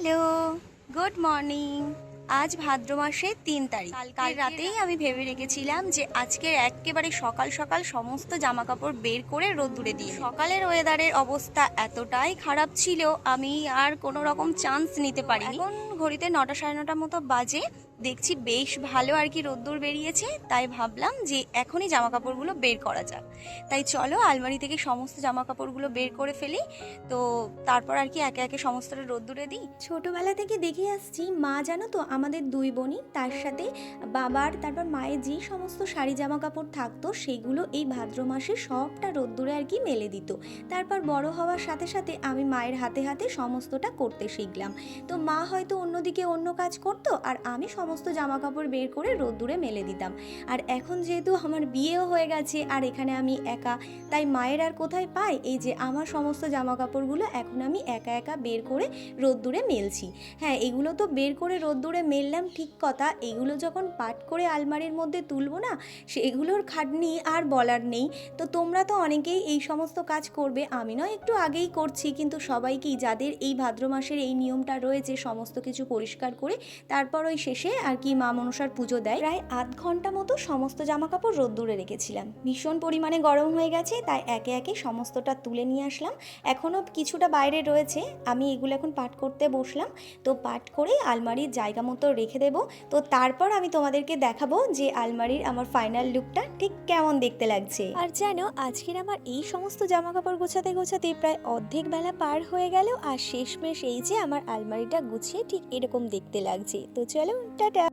Hello, good morning. আজ ভাদ্র মাসের ৩ তারিখ। কাল রাতেই আমি ভেবে রেখেছিলাম যে আজকের একেবারে সকাল সকাল সমস্ত জামা কাপড় বের করে রোদ্দুরে দিয়ে সকালের ওয়েদারের অবস্থা এতটাই খারাপ ছিল, আমি আর কোনো রকম চান্স নিতে পারিনি। এখন ঘড়িতে ৯টা সাড়ে ৯টার মতো বাজে, দেখছি বেশ ভালো আর কি রোদ্দুর বেরিয়েছে, তাই ভাবলাম যে এখনই জামা কাপড়গুলো বের করা যাক। তাই চলো আলমারি থেকে সমস্ত জামা কাপড়গুলো বের করে ফেলি, তো তারপর আর কি একে একে সমস্তটা রোদ্দুরে দিই। ছোটবেলা থেকে দেখে আসছি মা, জানো তো আমাদের দুই বোনই, তার সাথে বাবার তারপর মায়ের যে সমস্ত শাড়ি জামা কাপড় থাকতো সেগুলো এই ভাদ্র মাসে সবটা রোদ্দুরে আর কি মেলে দিত। তারপর বড় হওয়ার সাথে সাথে আমি মায়ের হাতে হাতে সমস্তটা করতে শিখলাম। তো মা হয়তো অন্যদিকে অন্য কাজ করতো আর আমি সমস্ত জামা কাপড় বের করে রোদ্দুরে মেলে দিতাম। আর এখন যেহেতু আমার বিয়েও হয়ে গেছে আর এখানে আমি একা, তাই মায়ের আর কোথায় পায়, এই যে আমার সমস্ত জামা কাপড়গুলো এখন আমি একা একা বের করে রোদ্দুরে মেলছি। হ্যাঁ, এগুলো তো বের করে রোদ্দুরে মেললাম ঠিক কথা, এগুলো যখন পাট করে আলমারির মধ্যে তুলবো না, সেগুলোর খাটনি আর বলার নেই। তো তোমরা তো অনেকেই এই সমস্ত কাজ করবে, আমি নয় একটু আগেই করছি, কিন্তু সবাইকেই যাদের এই ভাদ্র মাসের এই নিয়মটা রয়েছে সমস্ত কিছু পরিষ্কার করে তারপর ওই শেষে আর কি মা মনসার পুজো দেয়। প্রায় আধ ঘন্টা মতো সমস্ত জামা কাপড় রোদ্দুরে রেখেছিলাম, ভীষণ পরিমাণে গরম হয়ে গেছে, তাই একে একে সমস্তটা তুলে নিয়ে আসলাম। এখনও কিছুটা বাইরে রয়েছে, আমি এগুলো এখন পাট করতে বসলাম। তো পাট করে আলমারির জায়গা মতো রেখে দেবো। তো তারপর আমি তোমাদেরকে দেখাবো যে আলমারির আমার ফাইনাল লুকটা ঠিক কেমন দেখতে লাগছে। আর জানো, আজকের আমার এই সমস্ত জামা কাপড় গোছাতে গোছাতে প্রায় অর্ধেক বেলা পার হয়ে গেল, আর শেষমেশ এই যে আমার আলমারিটা গুছিয়ে ঠিক এরকম দেখতে লাগছে। তো চলো, টাটা।